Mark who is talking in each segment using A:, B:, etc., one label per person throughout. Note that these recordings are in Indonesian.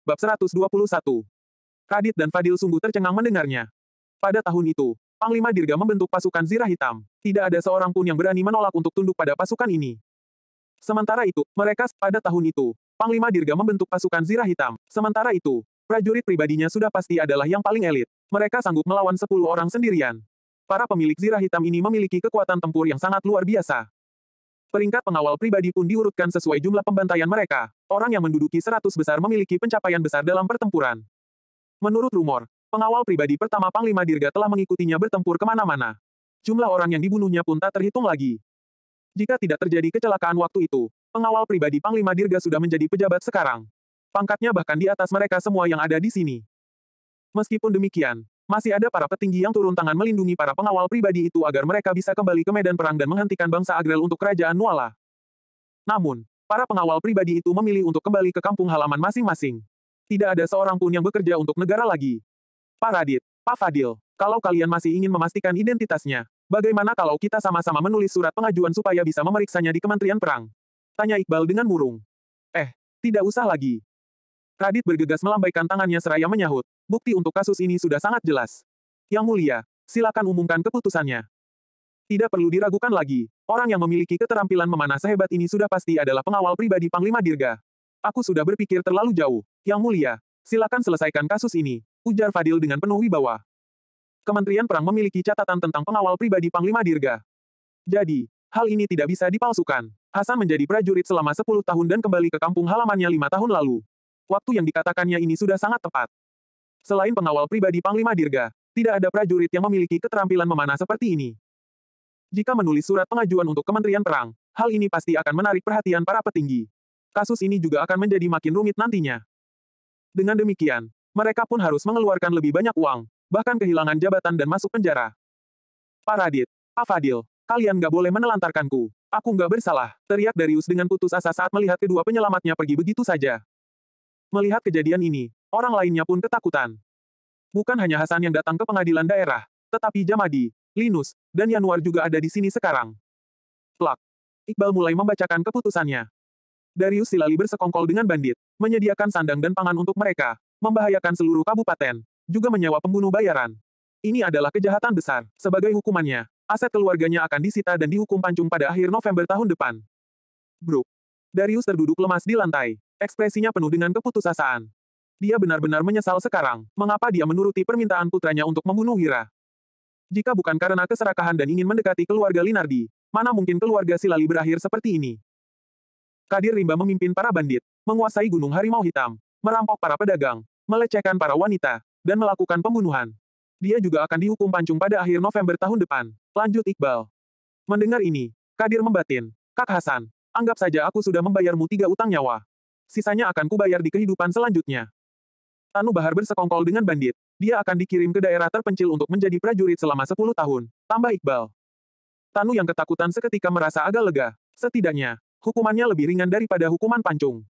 A: Bab 121. Radit dan Fadil sungguh tercengang mendengarnya. Pada tahun itu, Panglima Dirga membentuk pasukan Zirah Hitam. Tidak ada seorang pun yang berani menolak untuk tunduk pada pasukan ini. Sementara itu, pada tahun itu, Panglima Dirga membentuk pasukan Zirah Hitam. Sementara itu, prajurit pribadinya sudah pasti adalah yang paling elit. Mereka sanggup melawan 10 orang sendirian. Para pemilik Zirah Hitam ini memiliki kekuatan tempur yang sangat luar biasa. Peringkat pengawal pribadi pun diurutkan sesuai jumlah pembantaian mereka. Orang yang menduduki 100 besar memiliki pencapaian besar dalam pertempuran. Menurut rumor, pengawal pribadi pertama Panglima Dirga telah mengikutinya bertempur kemana-mana. Jumlah orang yang dibunuhnya pun tak terhitung lagi. Jika tidak terjadi kecelakaan waktu itu, pengawal pribadi Panglima Dirga sudah menjadi pejabat sekarang. Pangkatnya bahkan di atas mereka semua yang ada di sini. Meskipun demikian, masih ada para petinggi yang turun tangan melindungi para pengawal pribadi itu agar mereka bisa kembali ke medan perang dan menghentikan bangsa Agrel untuk kerajaan Nuala. Namun, para pengawal pribadi itu memilih untuk kembali ke kampung halaman masing-masing. Tidak ada seorang pun yang bekerja untuk negara lagi. Pak Radit, Pak Fadil, kalau kalian masih ingin memastikan identitasnya, bagaimana kalau kita sama-sama menulis surat pengajuan supaya bisa memeriksanya di Kementerian Perang? Tanya Iqbal dengan murung. Tidak usah lagi. Radit bergegas melambaikan tangannya seraya menyahut, bukti untuk kasus ini sudah sangat jelas. Yang mulia, silakan umumkan keputusannya. Tidak perlu diragukan lagi, orang yang memiliki keterampilan memanah sehebat ini sudah pasti adalah pengawal pribadi Panglima Dirga. Aku sudah berpikir terlalu jauh. Yang mulia, silakan selesaikan kasus ini, ujar Fadil dengan penuh wibawa. Kementerian Perang memiliki catatan tentang pengawal pribadi Panglima Dirga. Jadi, hal ini tidak bisa dipalsukan. Hasan menjadi prajurit selama 10 tahun dan kembali ke kampung halamannya 5 tahun lalu. Waktu yang dikatakannya ini sudah sangat tepat. Selain pengawal pribadi Panglima Dirga, tidak ada prajurit yang memiliki keterampilan memanah seperti ini. Jika menulis surat pengajuan untuk Kementerian Perang, hal ini pasti akan menarik perhatian para petinggi. Kasus ini juga akan menjadi makin rumit nantinya. Dengan demikian, mereka pun harus mengeluarkan lebih banyak uang, bahkan kehilangan jabatan dan masuk penjara. Pak Radit, Pak Fadil, kalian nggak boleh menelantarkanku. Aku nggak bersalah, teriak Darius dengan putus asa saat melihat kedua penyelamatnya pergi begitu saja. Melihat kejadian ini, orang lainnya pun ketakutan. Bukan hanya Hasan yang datang ke pengadilan daerah, tetapi Jamadi, Linus, dan Yanuar juga ada di sini sekarang. Plak. Iqbal mulai membacakan keputusannya. Darius Silali bersekongkol dengan bandit, menyediakan sandang dan pangan untuk mereka, membahayakan seluruh kabupaten, juga menyewa pembunuh bayaran. Ini adalah kejahatan besar. Sebagai hukumannya, aset keluarganya akan disita dan dihukum pancung pada akhir November tahun depan. Bruk. Darius terduduk lemas di lantai. Ekspresinya penuh dengan keputusasaan. Dia benar-benar menyesal sekarang, mengapa dia menuruti permintaan putranya untuk membunuh Wira. Jika bukan karena keserakahan dan ingin mendekati keluarga Linardi, mana mungkin keluarga Silali berakhir seperti ini. Kadir Rimba memimpin para bandit, menguasai Gunung Harimau Hitam, merampok para pedagang, melecehkan para wanita, dan melakukan pembunuhan. Dia juga akan dihukum pancung pada akhir November tahun depan, lanjut Iqbal. Mendengar ini, Kadir membatin, Kak Hasan, anggap saja aku sudah membayarmu 3 utang nyawa. Sisanya akan kubayar di kehidupan selanjutnya. Tanu Bahar bersekongkol dengan bandit. Dia akan dikirim ke daerah terpencil untuk menjadi prajurit selama 10 tahun. Tambah Iqbal. Tanu yang ketakutan seketika merasa agak lega. Setidaknya, hukumannya lebih ringan daripada hukuman pancung.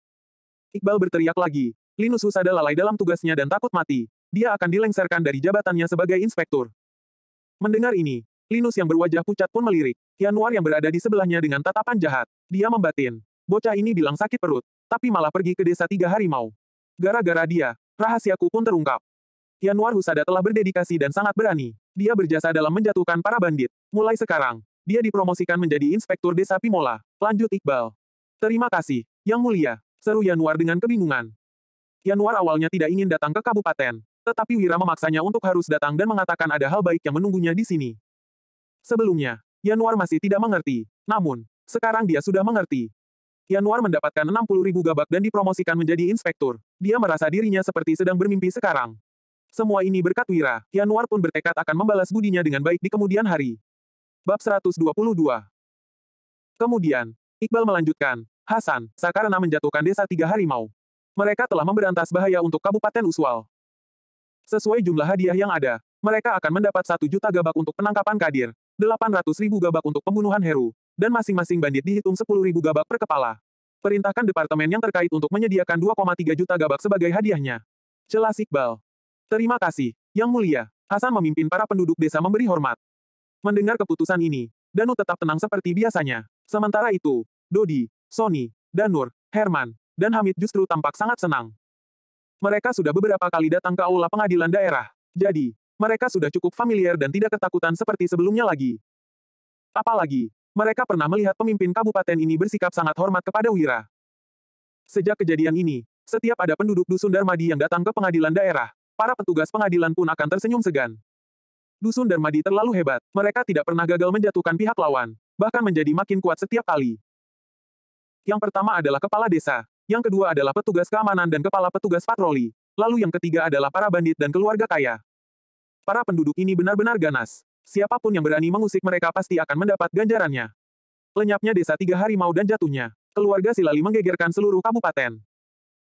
A: Iqbal berteriak lagi. Linus Husada lalai dalam tugasnya dan takut mati. Dia akan dilengsarkan dari jabatannya sebagai inspektur. Mendengar ini, Linus yang berwajah pucat pun melirik. Yanuar yang berada di sebelahnya dengan tatapan jahat. Dia membatin. Bocah ini bilang sakit perut, tapi malah pergi ke desa 3 harimau. Gara-gara dia, rahasiaku pun terungkap. Yanuar Husada telah berdedikasi dan sangat berani. Dia berjasa dalam menjatuhkan para bandit. Mulai sekarang, dia dipromosikan menjadi inspektur desa Pimola. Lanjut Iqbal. Terima kasih, Yang Mulia, seru Yanuar dengan kebingungan. Yanuar awalnya tidak ingin datang ke kabupaten, tetapi Wira memaksanya untuk harus datang dan mengatakan ada hal baik yang menunggunya di sini. Sebelumnya, Yanuar masih tidak mengerti, namun, sekarang dia sudah mengerti. Yanuar mendapatkan 60.000 gabak dan dipromosikan menjadi inspektur. Dia merasa dirinya seperti sedang bermimpi sekarang. Semua ini berkat Wira. Yanuar pun bertekad akan membalas budinya dengan baik di kemudian hari. Bab 122. Kemudian, Iqbal melanjutkan, Hasan, karena menjatuhkan desa 3 harimau. Mereka telah memberantas bahaya untuk Kabupaten Uswal. Sesuai jumlah hadiah yang ada, mereka akan mendapat 1 juta gabak untuk penangkapan Kadir, 800.000 gabak untuk pembunuhan Heru, dan masing-masing bandit dihitung 10.000 gabak per kepala. Perintahkan departemen yang terkait untuk menyediakan 2,3 juta gabak sebagai hadiahnya. Jelas Iqbal. Terima kasih, Yang Mulia. Hasan memimpin para penduduk desa memberi hormat. Mendengar keputusan ini, Danu tetap tenang seperti biasanya. Sementara itu, Dodi, Sony, Danur, Herman, dan Hamid justru tampak sangat senang. Mereka sudah beberapa kali datang ke aula pengadilan daerah. Jadi, mereka sudah cukup familiar dan tidak ketakutan seperti sebelumnya lagi. Apalagi, mereka pernah melihat pemimpin kabupaten ini bersikap sangat hormat kepada Wira. Sejak kejadian ini, setiap ada penduduk Dusun Darmadi yang datang ke pengadilan daerah, para petugas pengadilan pun akan tersenyum segan. Dusun Darmadi terlalu hebat, mereka tidak pernah gagal menjatuhkan pihak lawan, bahkan menjadi makin kuat setiap kali. Yang pertama adalah kepala desa, yang kedua adalah petugas keamanan dan kepala petugas patroli, lalu yang ketiga adalah para bandit dan keluarga kaya. Para penduduk ini benar-benar ganas. Siapapun yang berani mengusik mereka pasti akan mendapat ganjarannya. Lenyapnya desa Tiga Harimau dan jatuhnya keluarga Silali menggegerkan seluruh kabupaten.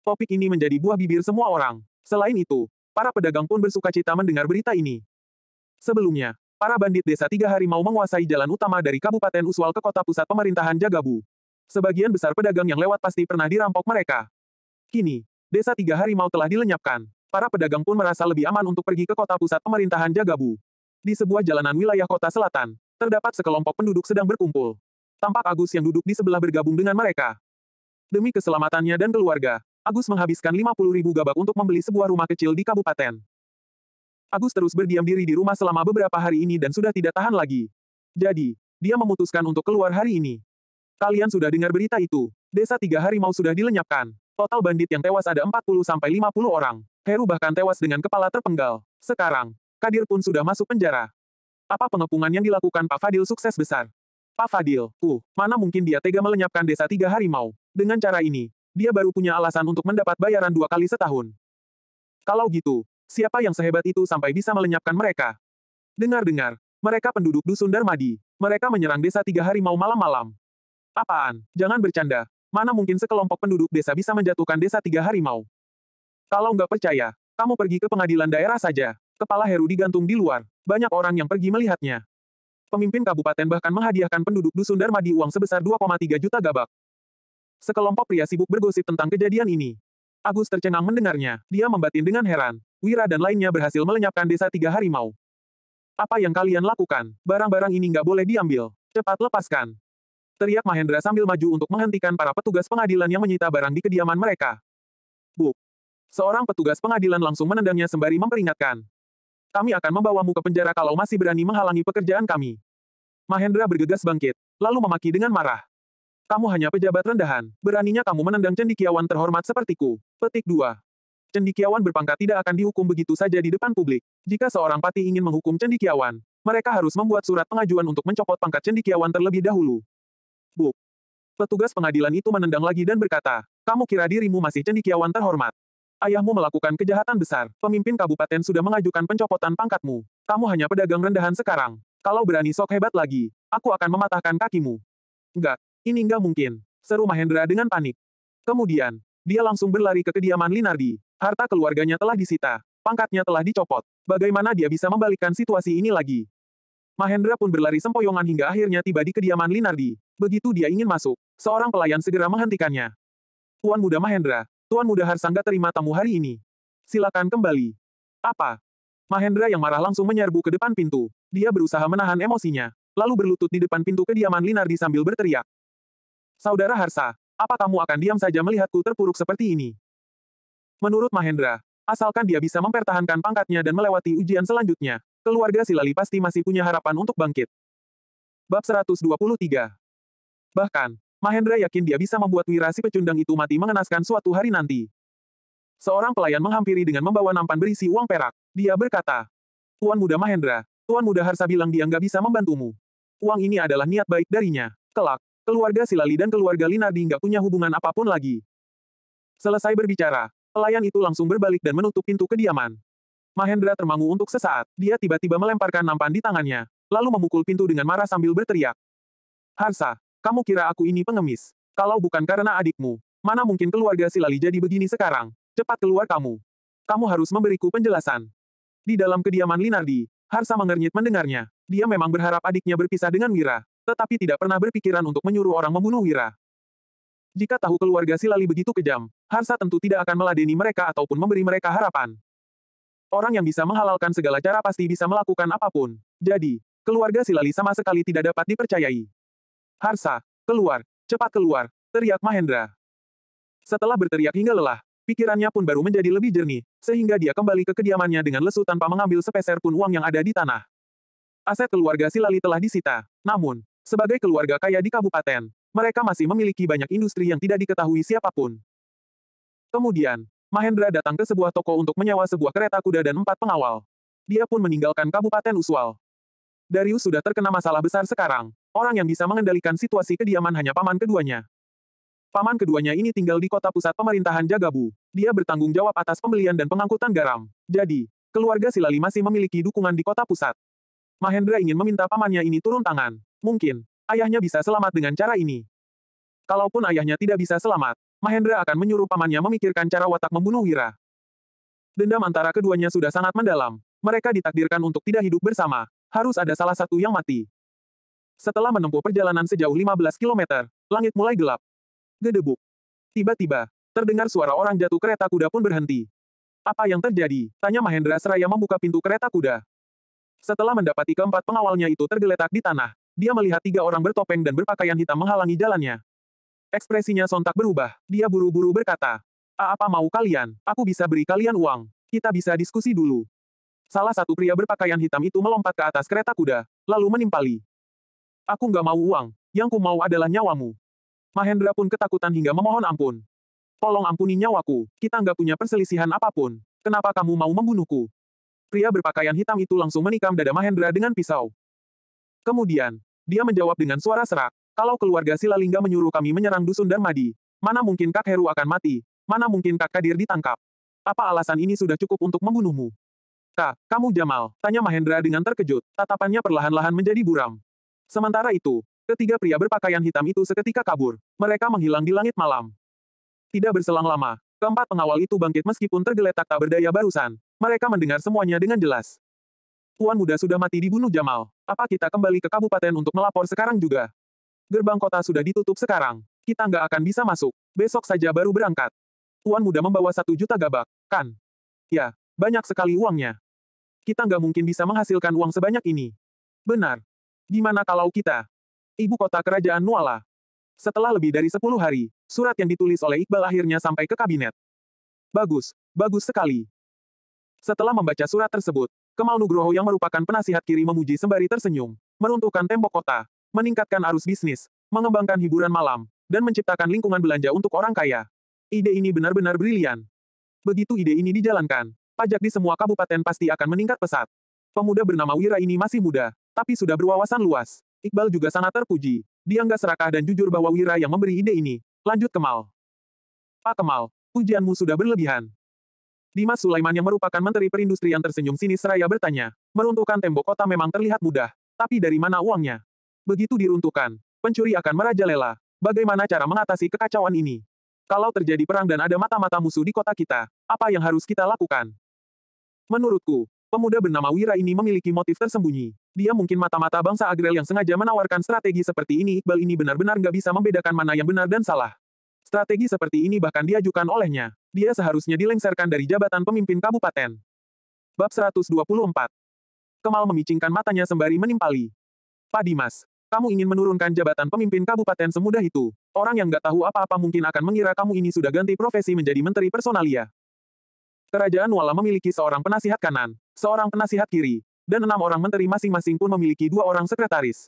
A: Topik ini menjadi buah bibir semua orang. Selain itu, para pedagang pun bersukacita mendengar berita ini. Sebelumnya, para bandit desa Tiga Harimau menguasai jalan utama dari Kabupaten Uswal ke kota pusat pemerintahan Jagabu. Sebagian besar pedagang yang lewat pasti pernah dirampok mereka. Kini, desa Tiga Harimau telah dilenyapkan. Para pedagang pun merasa lebih aman untuk pergi ke kota pusat pemerintahan Jagabu. Di sebuah jalanan wilayah kota selatan, terdapat sekelompok penduduk sedang berkumpul. Tampak Agus yang duduk di sebelah bergabung dengan mereka. Demi keselamatannya dan keluarga, Agus menghabiskan 50.000 gabak untuk membeli sebuah rumah kecil di kabupaten. Agus terus berdiam diri di rumah selama beberapa hari ini dan sudah tidak tahan lagi. Jadi, dia memutuskan untuk keluar hari ini. Kalian sudah dengar berita itu. Desa Tiga Harimau sudah dilenyapkan. Total bandit yang tewas ada 40-50 orang. Heru bahkan tewas dengan kepala terpenggal. Sekarang, Kadir pun sudah masuk penjara. Apa pengepungan yang dilakukan Pak Fadil sukses besar? Pak Fadil, mana mungkin dia tega melenyapkan desa Tiga Harimau. Dengan cara ini, dia baru punya alasan untuk mendapat bayaran 2 kali setahun. Kalau gitu, siapa yang sehebat itu sampai bisa melenyapkan mereka? Dengar-dengar, mereka penduduk Dusun Darmadi. Mereka menyerang desa Tiga Harimau malam-malam. Apaan? Jangan bercanda. Mana mungkin sekelompok penduduk desa bisa menjatuhkan desa Tiga Harimau? Kalau nggak percaya, kamu pergi ke pengadilan daerah saja. Kepala Heru digantung di luar. Banyak orang yang pergi melihatnya. Pemimpin kabupaten bahkan menghadiahkan penduduk Dusun Darmadi uang sebesar 2,3 juta gabak. Sekelompok pria sibuk bergosip tentang kejadian ini. Agus tercengang mendengarnya. Dia membatin dengan heran. Wira dan lainnya berhasil melenyapkan desa Tiga Harimau. Apa yang kalian lakukan? Barang-barang ini nggak boleh diambil. Cepat lepaskan. Teriak Mahendra sambil maju untuk menghentikan para petugas pengadilan yang menyita barang di kediaman mereka. Bu. Seorang petugas pengadilan langsung menendangnya sembari memperingatkan. Kami akan membawamu ke penjara kalau masih berani menghalangi pekerjaan kami. Mahendra bergegas bangkit, lalu memaki dengan marah. Kamu hanya pejabat rendahan, beraninya kamu menendang cendekiawan terhormat sepertiku. Petik 2. Cendekiawan berpangkat tidak akan dihukum begitu saja di depan publik. Jika seorang pati ingin menghukum cendekiawan, mereka harus membuat surat pengajuan untuk mencopot pangkat cendekiawan terlebih dahulu. Bu. Petugas pengadilan itu menendang lagi dan berkata, kamu kira dirimu masih cendekiawan terhormat? Ayahmu melakukan kejahatan besar. Pemimpin kabupaten sudah mengajukan pencopotan pangkatmu. Kamu hanya pedagang rendahan sekarang. Kalau berani sok hebat lagi, aku akan mematahkan kakimu. Enggak, ini enggak mungkin, seru Mahendra dengan panik. Kemudian, dia langsung berlari ke kediaman Linardi. Harta keluarganya telah disita, pangkatnya telah dicopot. Bagaimana dia bisa membalikkan situasi ini lagi? Mahendra pun berlari sempoyongan hingga akhirnya tiba di kediaman Linardi. Begitu dia ingin masuk, seorang pelayan segera menghentikannya. Tuan Muda Mahendra, Tuan Muda Harsangga terima tamu hari ini. Silakan kembali. Apa? Mahendra yang marah langsung menyerbu ke depan pintu. Dia berusaha menahan emosinya, lalu berlutut di depan pintu kediaman Linardi sambil berteriak. Saudara Harsa, apa kamu akan diam saja melihatku terpuruk seperti ini? Menurut Mahendra, asalkan dia bisa mempertahankan pangkatnya dan melewati ujian selanjutnya, keluarga Silali pasti masih punya harapan untuk bangkit. Bab 123. Bahkan, Mahendra yakin dia bisa membuat Wira si pecundang itu mati mengenaskan suatu hari nanti. Seorang pelayan menghampiri dengan membawa nampan berisi uang perak. Dia berkata, Tuan Muda Mahendra, Tuan Muda Harsa bilang dia nggak bisa membantumu. Uang ini adalah niat baik darinya. Kelak, keluarga Silali dan keluarga Linardi nggak punya hubungan apapun lagi. Selesai berbicara, pelayan itu langsung berbalik dan menutup pintu kediaman. Mahendra termangu untuk sesaat. Dia tiba-tiba melemparkan nampan di tangannya, lalu memukul pintu dengan marah sambil berteriak. Harsa, kamu kira aku ini pengemis? Kalau bukan karena adikmu, mana mungkin keluarga Silali jadi begini sekarang? Cepat keluar kamu. Kamu harus memberiku penjelasan. Di dalam kediaman Linardi, Harsa mengernyit mendengarnya. Dia memang berharap adiknya berpisah dengan Wira, tetapi tidak pernah berpikiran untuk menyuruh orang membunuh Wira. Jika tahu keluarga Silali begitu kejam, Harsa tentu tidak akan meladeni mereka ataupun memberi mereka harapan. Orang yang bisa menghalalkan segala cara pasti bisa melakukan apapun. Jadi, keluarga Silali sama sekali tidak dapat dipercayai. Harsa, keluar, cepat keluar, teriak Mahendra. Setelah berteriak hingga lelah, Pikirannya pun baru menjadi lebih jernih, sehingga dia kembali ke kediamannya dengan lesu tanpa mengambil sepeser pun uang yang ada di tanah. Aset keluarga Silali telah disita. Namun, sebagai keluarga kaya di kabupaten, mereka masih memiliki banyak industri yang tidak diketahui siapapun. Kemudian, Mahendra datang ke sebuah toko untuk menyewa sebuah kereta kuda dan 4 pengawal. Dia pun meninggalkan Kabupaten Uswal. Darius sudah terkena masalah besar sekarang. Orang yang bisa mengendalikan situasi kediaman hanya paman keduanya. Paman keduanya ini tinggal di kota pusat pemerintahan Jagabu. Dia bertanggung jawab atas pembelian dan pengangkutan garam. Jadi, keluarga Silali masih memiliki dukungan di kota pusat. Mahendra ingin meminta pamannya ini turun tangan. Mungkin, ayahnya bisa selamat dengan cara ini. Kalaupun ayahnya tidak bisa selamat, Mahendra akan menyuruh pamannya memikirkan cara watak membunuh Wira. Dendam antara keduanya sudah sangat mendalam. Mereka ditakdirkan untuk tidak hidup bersama. Harus ada salah satu yang mati. Setelah menempuh perjalanan sejauh 15 km, langit mulai gelap. Gedebuk. Tiba-tiba, terdengar suara orang jatuh kereta kuda pun berhenti. Apa yang terjadi? Tanya Mahendra seraya membuka pintu kereta kuda. Setelah mendapati keempat pengawalnya itu tergeletak di tanah, dia melihat 3 orang bertopeng dan berpakaian hitam menghalangi jalannya. Ekspresinya sontak berubah. Dia buru-buru berkata, Apa mau kalian? Aku bisa beri kalian uang. Kita bisa diskusi dulu." Salah satu pria berpakaian hitam itu melompat ke atas kereta kuda, lalu menimpali. "Aku nggak mau uang. Yang ku mau adalah nyawamu." Mahendra pun ketakutan hingga memohon ampun. "Tolong ampuni nyawaku. Kita nggak punya perselisihan apapun. Kenapa kamu mau membunuhku?" Pria berpakaian hitam itu langsung menikam dada Mahendra dengan pisau. Kemudian, dia menjawab dengan suara serak, "Kalau keluarga Silalingga menyuruh kami menyerang Dusun Darmadi, mana mungkin Kak Heru akan mati? Mana mungkin Kak Kadir ditangkap? Apa alasan ini sudah cukup untuk membunuhmu?" "Kak, kamu Jamal?" tanya Mahendra dengan terkejut. Tatapannya perlahan-lahan menjadi buram. Sementara itu, ketiga pria berpakaian hitam itu seketika kabur. Mereka menghilang di langit malam. Tidak berselang lama, keempat pengawal itu bangkit meskipun tergeletak tak berdaya barusan. Mereka mendengar semuanya dengan jelas. "Tuan muda sudah mati dibunuh Jamal. Apa kita kembali ke kabupaten untuk melapor sekarang juga? Gerbang kota sudah ditutup sekarang. Kita nggak akan bisa masuk. Besok saja baru berangkat. Tuan muda membawa 1 juta gabak, kan? Ya, banyak sekali uangnya. Kita nggak mungkin bisa menghasilkan uang sebanyak ini." "Benar. Gimana kalau kita? Ibu kota kerajaan Nuala." Setelah lebih dari 10 hari, surat yang ditulis oleh Iqbal akhirnya sampai ke kabinet. "Bagus, bagus sekali." Setelah membaca surat tersebut, Kemal Nugroho yang merupakan penasihat kiri memuji sembari tersenyum, meruntuhkan tembok kota, meningkatkan arus bisnis, mengembangkan hiburan malam, dan menciptakan lingkungan belanja untuk orang kaya. Ide ini benar-benar brilian. Begitu ide ini dijalankan, pajak di semua kabupaten pasti akan meningkat pesat. Pemuda bernama Wira ini masih muda, tapi sudah berwawasan luas. Iqbal juga sangat terpuji. Dia nggak serakah dan jujur bahwa Wira yang memberi ide ini. Lanjut Kemal. "Pak Kemal, pujianmu sudah berlebihan." Dimas Sulaiman yang merupakan Menteri Perindustrian tersenyum sinis seraya bertanya, "Meruntuhkan tembok kota memang terlihat mudah, tapi dari mana uangnya?" "Begitu diruntuhkan, pencuri akan merajalela. Bagaimana cara mengatasi kekacauan ini? Kalau terjadi perang dan ada mata-mata musuh di kota kita, apa yang harus kita lakukan?" Menurutku, pemuda bernama Wira ini memiliki motif tersembunyi. Dia mungkin mata-mata bangsa Agrel yang sengaja menawarkan strategi seperti ini. Iqbal ini benar-benar nggak bisa membedakan mana yang benar dan salah. Strategi seperti ini bahkan diajukan olehnya. Dia seharusnya dilengserkan dari jabatan pemimpin kabupaten. Bab 124. Kemal memicingkan matanya sembari menimpali. "Pak Dimas, kamu ingin menurunkan jabatan pemimpin kabupaten semudah itu? Orang yang nggak tahu apa-apa mungkin akan mengira kamu ini sudah ganti profesi menjadi menteri personalia." Kerajaan Nuala memiliki seorang penasihat kanan, seorang penasihat kiri, dan 6 orang menteri masing-masing pun memiliki 2 orang sekretaris.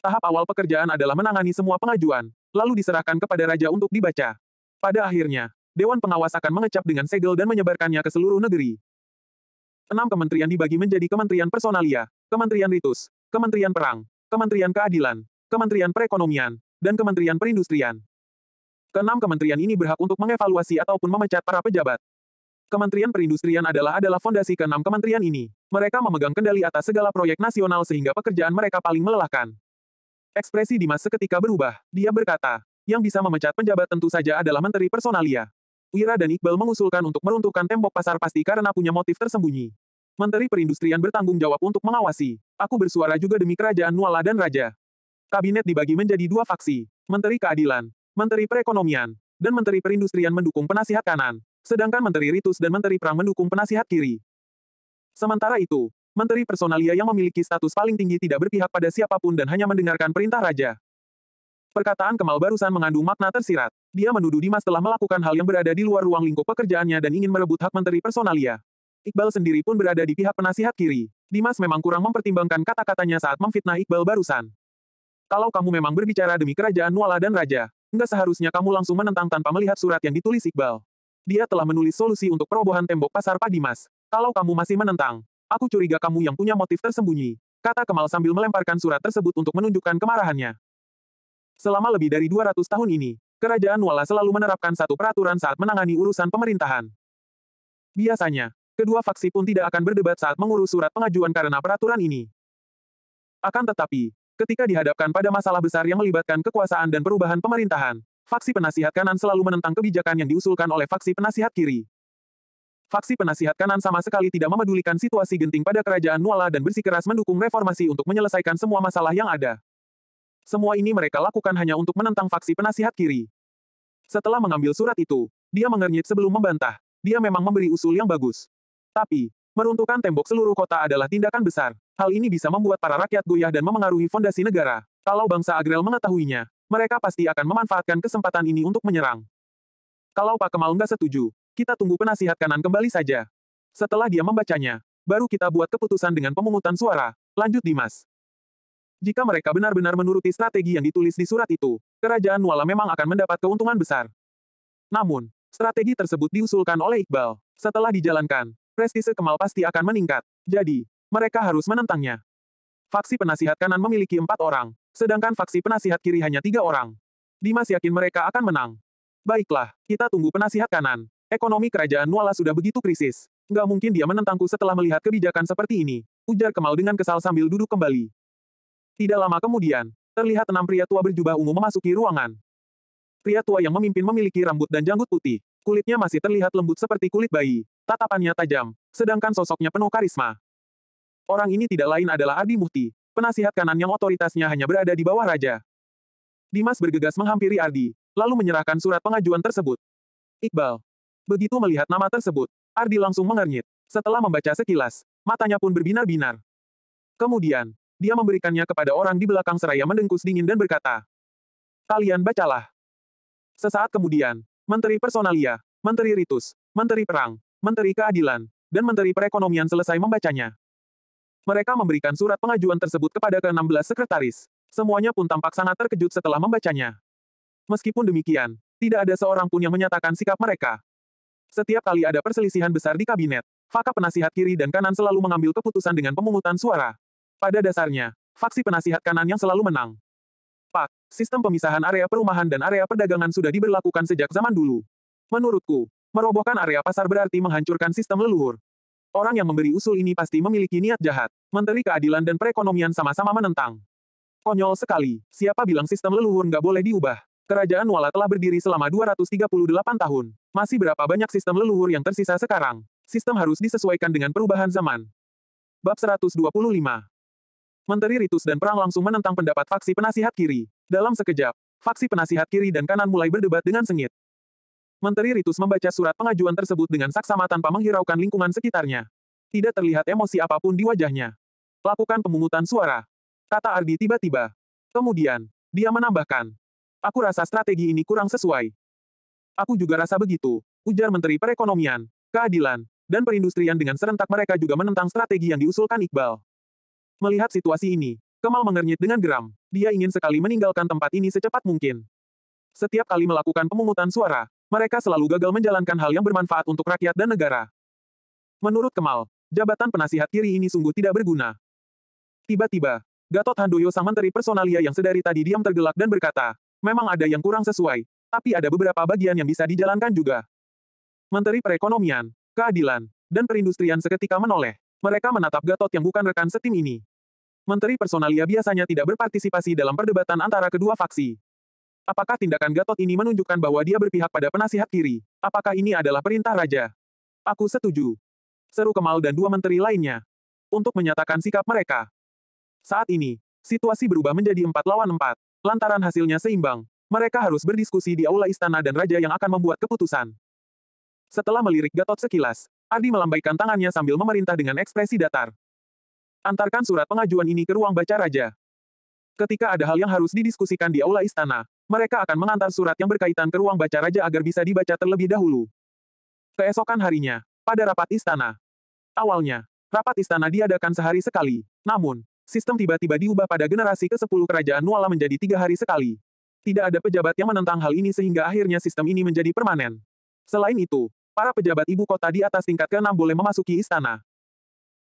A: Tahap awal pekerjaan adalah menangani semua pengajuan, lalu diserahkan kepada raja untuk dibaca. Pada akhirnya, Dewan Pengawas akan mengecap dengan segel dan menyebarkannya ke seluruh negeri. 6 kementerian dibagi menjadi Kementerian Personalia, Kementerian Ritus, Kementerian Perang, Kementerian Keadilan, Kementerian Perekonomian, dan Kementerian Perindustrian. Ke-6 kementerian ini berhak untuk mengevaluasi ataupun memecat para pejabat. Kementerian Perindustrian adalah fondasi ke-6 kementerian ini. Mereka memegang kendali atas segala proyek nasional sehingga pekerjaan mereka paling melelahkan. Ekspresi Dimas seketika berubah. Dia berkata, yang bisa memecat penjabat tentu saja adalah Menteri Personalia. Wira dan Iqbal mengusulkan untuk meruntuhkan tembok pasar pasti karena punya motif tersembunyi. Menteri Perindustrian bertanggung jawab untuk mengawasi. Aku bersuara juga demi kerajaan Nuala dan Raja. Kabinet dibagi menjadi 2 faksi. Menteri Keadilan, Menteri Perekonomian, dan Menteri Perindustrian mendukung penasihat kanan. Sedangkan Menteri Ritus dan Menteri Perang mendukung penasihat kiri. Sementara itu, Menteri Personalia yang memiliki status paling tinggi tidak berpihak pada siapapun dan hanya mendengarkan perintah raja. Perkataan Kemal barusan mengandung makna tersirat. Dia menuduh Dimas telah melakukan hal yang berada di luar ruang lingkup pekerjaannya dan ingin merebut hak Menteri Personalia. Iqbal sendiri pun berada di pihak penasihat kiri. Dimas memang kurang mempertimbangkan kata-katanya saat memfitnah Iqbal barusan. Kalau kamu memang berbicara demi kerajaan Nuala dan Raja, enggak seharusnya kamu langsung menentang tanpa melihat surat yang ditulis Iqbal. Dia telah menulis solusi untuk perobohan tembok pasar Pak Dimas. Kalau kamu masih menentang, aku curiga kamu yang punya motif tersembunyi, kata Kemal sambil melemparkan surat tersebut untuk menunjukkan kemarahannya. Selama lebih dari 200 tahun ini, kerajaan Nuala selalu menerapkan satu peraturan saat menangani urusan pemerintahan. Biasanya, kedua faksi pun tidak akan berdebat saat mengurus surat pengajuan karena peraturan ini. Akan tetapi, ketika dihadapkan pada masalah besar yang melibatkan kekuasaan dan perubahan pemerintahan, faksi penasihat kanan selalu menentang kebijakan yang diusulkan oleh faksi penasihat kiri. Faksi penasihat kanan sama sekali tidak memedulikan situasi genting pada kerajaan Nuala dan bersikeras mendukung reformasi untuk menyelesaikan semua masalah yang ada. Semua ini mereka lakukan hanya untuk menentang faksi penasihat kiri. Setelah mengambil surat itu, dia mengernyit sebelum membantah. Dia memang memberi usul yang bagus. Tapi, meruntuhkan tembok seluruh kota adalah tindakan besar. Hal ini bisa membuat para rakyat goyah dan memengaruhi fondasi negara. Kalau bangsa Agrel mengetahuinya, mereka pasti akan memanfaatkan kesempatan ini untuk menyerang. Kalau Pak Kemal nggak setuju, kita tunggu penasihat kanan kembali saja. Setelah dia membacanya, baru kita buat keputusan dengan pemungutan suara, lanjut Dimas. Jika mereka benar-benar menuruti strategi yang ditulis di surat itu, kerajaan Nuala memang akan mendapat keuntungan besar. Namun, strategi tersebut diusulkan oleh Iqbal. Setelah dijalankan, prestise Kemal pasti akan meningkat. Jadi, mereka harus menentangnya. Faksi penasihat kanan memiliki 4 orang, sedangkan faksi penasihat kiri hanya 3 orang. Dimas yakin mereka akan menang. Baiklah, kita tunggu penasihat kanan. Ekonomi kerajaan Nuala sudah begitu krisis. Nggak mungkin dia menentangku setelah melihat kebijakan seperti ini, ujar Kemal dengan kesal sambil duduk kembali. Tidak lama kemudian, terlihat 6 pria tua berjubah ungu memasuki ruangan. Pria tua yang memimpin memiliki rambut dan janggut putih. Kulitnya masih terlihat lembut seperti kulit bayi. Tatapannya tajam, sedangkan sosoknya penuh karisma. Orang ini tidak lain adalah Ardi Muhti, penasihat kanan yang otoritasnya hanya berada di bawah raja. Dimas bergegas menghampiri Ardi, lalu menyerahkan surat pengajuan tersebut. Iqbal. Begitu melihat nama tersebut, Ardi langsung mengernyit. Setelah membaca sekilas, matanya pun berbinar-binar. Kemudian, dia memberikannya kepada orang di belakang seraya mendengkus dingin dan berkata, "Kalian bacalah." Sesaat kemudian, Menteri Personalia, Menteri Ritus, Menteri Perang, Menteri Keadilan, dan Menteri Perekonomian selesai membacanya. Mereka memberikan surat pengajuan tersebut kepada ke-16 sekretaris. Semuanya pun tampak sangat terkejut setelah membacanya. Meskipun demikian, tidak ada seorang pun yang menyatakan sikap mereka. Setiap kali ada perselisihan besar di kabinet, fakta penasihat kiri dan kanan selalu mengambil keputusan dengan pemungutan suara. Pada dasarnya, faksi penasihat kanan yang selalu menang. Pak, sistem pemisahan area perumahan dan area perdagangan sudah diberlakukan sejak zaman dulu. Menurutku, merobohkan area pasar berarti menghancurkan sistem leluhur. Orang yang memberi usul ini pasti memiliki niat jahat. Menteri Keadilan dan Perekonomian sama-sama menentang. Konyol sekali, siapa bilang sistem leluhur nggak boleh diubah? Kerajaan Nuala telah berdiri selama 238 tahun. Masih berapa banyak sistem leluhur yang tersisa sekarang? Sistem harus disesuaikan dengan perubahan zaman. Bab 125. Menteri Ritus dan Perang langsung menentang pendapat faksi penasihat kiri. Dalam sekejap, faksi penasihat kiri dan kanan mulai berdebat dengan sengit. Menteri Ritus membaca surat pengajuan tersebut dengan saksama tanpa menghiraukan lingkungan sekitarnya. Tidak terlihat emosi apapun di wajahnya. Lakukan pemungutan suara, kata Ardi tiba-tiba. Kemudian, dia menambahkan, "Aku rasa strategi ini kurang sesuai." "Aku juga rasa begitu," ujar Menteri Perekonomian, Keadilan, dan Perindustrian dengan serentak. Mereka juga menentang strategi yang diusulkan Iqbal. Melihat situasi ini, Kemal mengernyit dengan geram. Dia ingin sekali meninggalkan tempat ini secepat mungkin. Setiap kali melakukan pemungutan suara, mereka selalu gagal menjalankan hal yang bermanfaat untuk rakyat dan negara. Menurut Kemal, jabatan penasihat kiri ini sungguh tidak berguna. Tiba-tiba, Gatot Handoyo sang Menteri Personalia yang sedari tadi diam tergelak dan berkata, "Memang ada yang kurang sesuai, tapi ada beberapa bagian yang bisa dijalankan juga." Menteri Perekonomian, Keadilan, dan Perindustrian seketika menoleh. Mereka menatap Gatot yang bukan rekan setim ini. Menteri Personalia biasanya tidak berpartisipasi dalam perdebatan antara kedua faksi. Apakah tindakan Gatot ini menunjukkan bahwa dia berpihak pada penasihat kiri? Apakah ini adalah perintah raja? Aku setuju, seru Kemal dan 2 menteri lainnya, untuk menyatakan sikap mereka. Saat ini, situasi berubah menjadi 4 lawan 4. Lantaran hasilnya seimbang, mereka harus berdiskusi di aula istana dan raja yang akan membuat keputusan. Setelah melirik Gatot sekilas, Ardi melambaikan tangannya sambil memerintah dengan ekspresi datar. "Antarkan surat pengajuan ini ke ruang baca raja." Ketika ada hal yang harus didiskusikan di aula istana, mereka akan mengantar surat yang berkaitan ke ruang baca raja agar bisa dibaca terlebih dahulu. Keesokan harinya, pada rapat istana. Awalnya, rapat istana diadakan sehari sekali. Namun, sistem tiba-tiba diubah pada generasi ke-10 kerajaan Nuala menjadi 3 hari sekali. Tidak ada pejabat yang menentang hal ini sehingga akhirnya sistem ini menjadi permanen. Selain itu, para pejabat ibu kota di atas tingkat ke-6 boleh memasuki istana.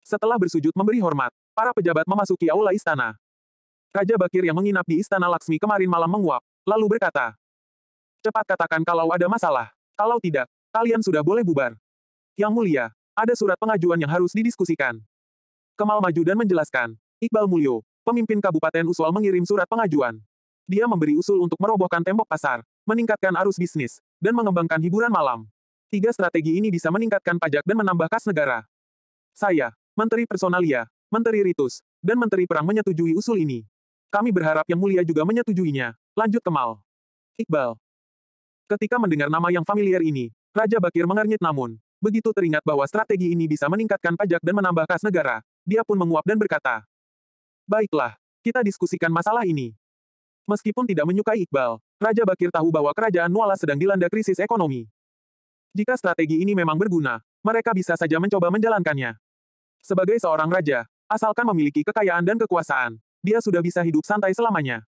A: Setelah bersujud memberi hormat, para pejabat memasuki aula istana. Raja Bakir yang menginap di Istana Laksmi kemarin malam menguap, lalu berkata, "Cepat katakan kalau ada masalah. Kalau tidak, kalian sudah boleh bubar." Yang mulia, ada surat pengajuan yang harus didiskusikan. Kemal maju dan menjelaskan, Iqbal Mulyo, pemimpin Kabupaten Uswal mengirim surat pengajuan. Dia memberi usul untuk merobohkan tembok pasar, meningkatkan arus bisnis, dan mengembangkan hiburan malam. 3 strategi ini bisa meningkatkan pajak dan menambah kas negara. Saya, Menteri Personalia, Menteri Ritus, dan Menteri Perang menyetujui usul ini. Kami berharap Yang Mulia juga menyetujuinya, lanjut Kemal. Iqbal. Ketika mendengar nama yang familiar ini, Raja Bakir mengernyit namun, begitu teringat bahwa strategi ini bisa meningkatkan pajak dan menambah kas negara, dia pun menguap dan berkata, "Baiklah, kita diskusikan masalah ini." Meskipun tidak menyukai Iqbal, Raja Bakir tahu bahwa kerajaan Nuala sedang dilanda krisis ekonomi. Jika strategi ini memang berguna, mereka bisa saja mencoba menjalankannya. Sebagai seorang raja, asalkan memiliki kekayaan dan kekuasaan, dia sudah bisa hidup santai selamanya.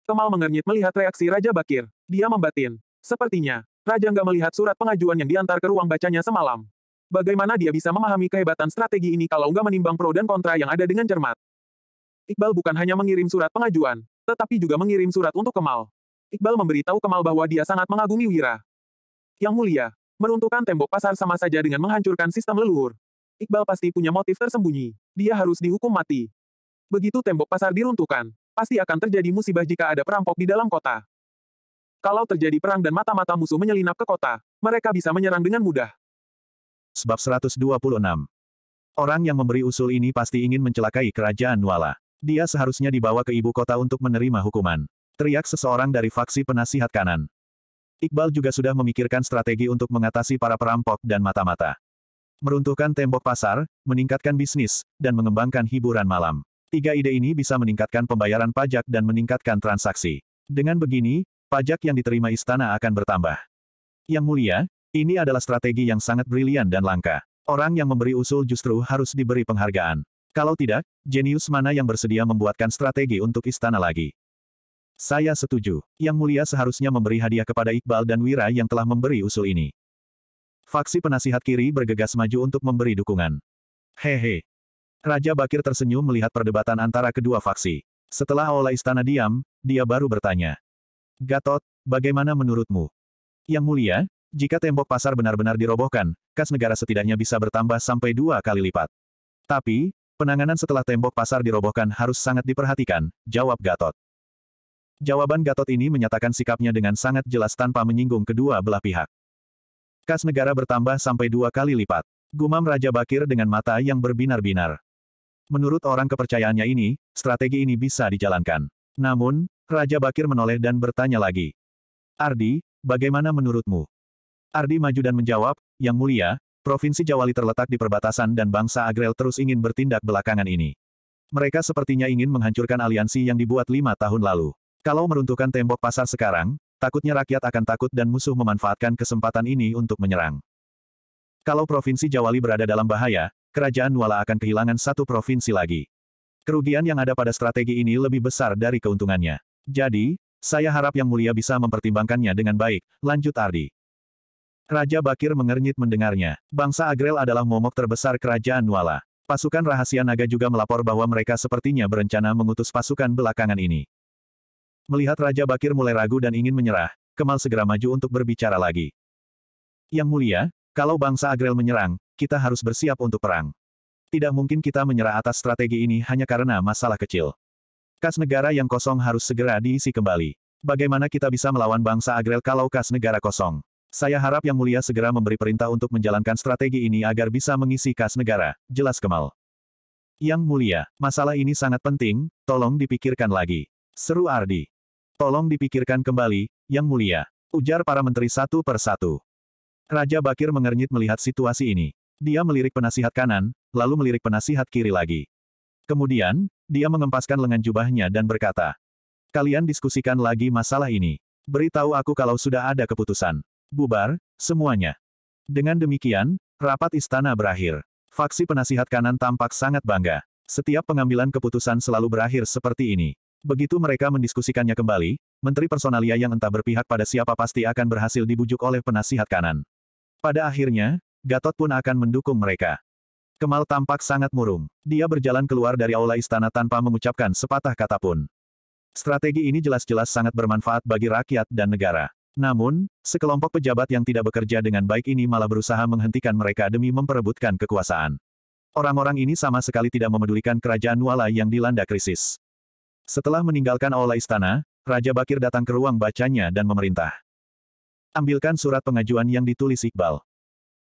A: Kemal mengernyit melihat reaksi Raja Bakir. Dia membatin. Sepertinya, Raja nggak melihat surat pengajuan yang diantar ke ruang bacanya semalam. Bagaimana dia bisa memahami kehebatan strategi ini kalau nggak menimbang pro dan kontra yang ada dengan cermat? Iqbal bukan hanya mengirim surat pengajuan, tetapi juga mengirim surat untuk Kemal. Iqbal memberitahu Kemal bahwa dia sangat mengagumi Wira. Yang Mulia, meruntuhkan tembok pasar sama saja dengan menghancurkan sistem leluhur. Iqbal pasti punya motif tersembunyi. Dia harus dihukum mati. Begitu tembok pasar diruntuhkan, pasti akan terjadi musibah jika ada perampok di dalam kota. Kalau terjadi perang dan mata-mata musuh menyelinap ke kota, mereka bisa menyerang dengan mudah.
B: Sebab 126. Orang yang memberi usul ini pasti ingin mencelakai kerajaan Nuala. Dia seharusnya dibawa ke ibu kota untuk menerima hukuman. Teriak seseorang dari faksi penasihat kanan. Iqbal juga sudah memikirkan strategi untuk mengatasi para perampok dan mata-mata. Meruntuhkan tembok pasar, meningkatkan bisnis, dan mengembangkan hiburan malam. 3 ide ini bisa meningkatkan pembayaran pajak dan meningkatkan transaksi. Dengan begini, pajak yang diterima istana akan bertambah. Yang Mulia, ini adalah strategi yang sangat brilian dan langka. Orang yang memberi usul justru harus diberi penghargaan. Kalau tidak, jenius mana yang bersedia membuatkan strategi untuk istana lagi? Saya setuju. Yang Mulia seharusnya memberi hadiah kepada Iqbal dan Wira yang telah memberi usul ini. Faksi penasihat kiri bergegas maju untuk memberi dukungan. Hehe. Raja Bakir tersenyum melihat perdebatan antara kedua faksi. Setelah aula istana diam, dia baru bertanya. Gatot, bagaimana menurutmu? Yang Mulia, jika tembok pasar benar-benar dirobohkan, kas negara setidaknya bisa bertambah sampai 2 kali lipat. Tapi, penanganan setelah tembok pasar dirobohkan harus sangat diperhatikan, jawab Gatot. Jawaban Gatot ini menyatakan sikapnya dengan sangat jelas tanpa menyinggung kedua belah pihak. Kas negara bertambah sampai 2 kali lipat. Gumam Raja Bakir dengan mata yang berbinar-binar. Menurut orang kepercayaannya ini, strategi ini bisa dijalankan. Namun, Raja Bakir menoleh dan bertanya lagi. Ardi, bagaimana menurutmu? Ardi maju dan menjawab, Yang Mulia, Provinsi Jawali terletak di perbatasan dan bangsa Agrel terus ingin bertindak belakangan ini. Mereka sepertinya ingin menghancurkan aliansi yang dibuat 5 tahun lalu. Kalau meruntuhkan tembok pasar sekarang, takutnya rakyat akan takut dan musuh memanfaatkan kesempatan ini untuk menyerang. Kalau Provinsi Jawali berada dalam bahaya, kerajaan Nuala akan kehilangan 1 provinsi lagi. Kerugian yang ada pada strategi ini lebih besar dari keuntungannya. Jadi, saya harap Yang Mulia bisa mempertimbangkannya dengan baik, lanjut Ardi. Raja Bakir mengernyit mendengarnya. Bangsa Agrel adalah momok terbesar kerajaan Nuala. Pasukan rahasia naga juga melapor bahwa mereka sepertinya berencana mengutus pasukan belakangan ini. Melihat Raja Bakir mulai ragu dan ingin menyerah, Kemal segera maju untuk berbicara lagi. Yang Mulia, kalau bangsa Agrel menyerang, kita harus bersiap untuk perang. Tidak mungkin kita menyerah atas strategi ini hanya karena masalah kecil. Kas negara yang kosong harus segera diisi kembali. Bagaimana kita bisa melawan bangsa Agrel kalau kas negara kosong? Saya harap Yang Mulia segera memberi perintah untuk menjalankan strategi ini agar bisa mengisi kas negara, jelas Kemal. Yang Mulia, masalah ini sangat penting, tolong dipikirkan lagi. Seru Ardi. Tolong dipikirkan kembali, Yang Mulia. Ujar para menteri satu per satu. Raja Bakir mengernyit melihat situasi ini. Dia melirik penasihat kanan, lalu melirik penasihat kiri lagi. Kemudian, dia mengempaskan lengan jubahnya dan berkata, "Kalian diskusikan lagi masalah ini. Beritahu aku kalau sudah ada keputusan. Bubar, semuanya." Dengan demikian, rapat istana berakhir. Faksi penasihat kanan tampak sangat bangga. Setiap pengambilan keputusan selalu berakhir seperti ini. Begitu mereka mendiskusikannya kembali, menteri personalia yang entah berpihak pada siapa pasti akan berhasil dibujuk oleh penasihat kanan. Pada akhirnya, Gatot pun akan mendukung mereka. Kemal tampak sangat murung. Dia berjalan keluar dari aula istana tanpa mengucapkan sepatah kata pun. Strategi ini jelas-jelas sangat bermanfaat bagi rakyat dan negara. Namun, sekelompok pejabat yang tidak bekerja dengan baik ini malah berusaha menghentikan mereka demi memperebutkan kekuasaan. Orang-orang ini sama sekali tidak memedulikan kerajaan Nuala yang dilanda krisis. Setelah meninggalkan aula istana, Raja Bakir datang ke ruang bacanya dan memerintah. Ambilkan surat pengajuan yang ditulis Iqbal.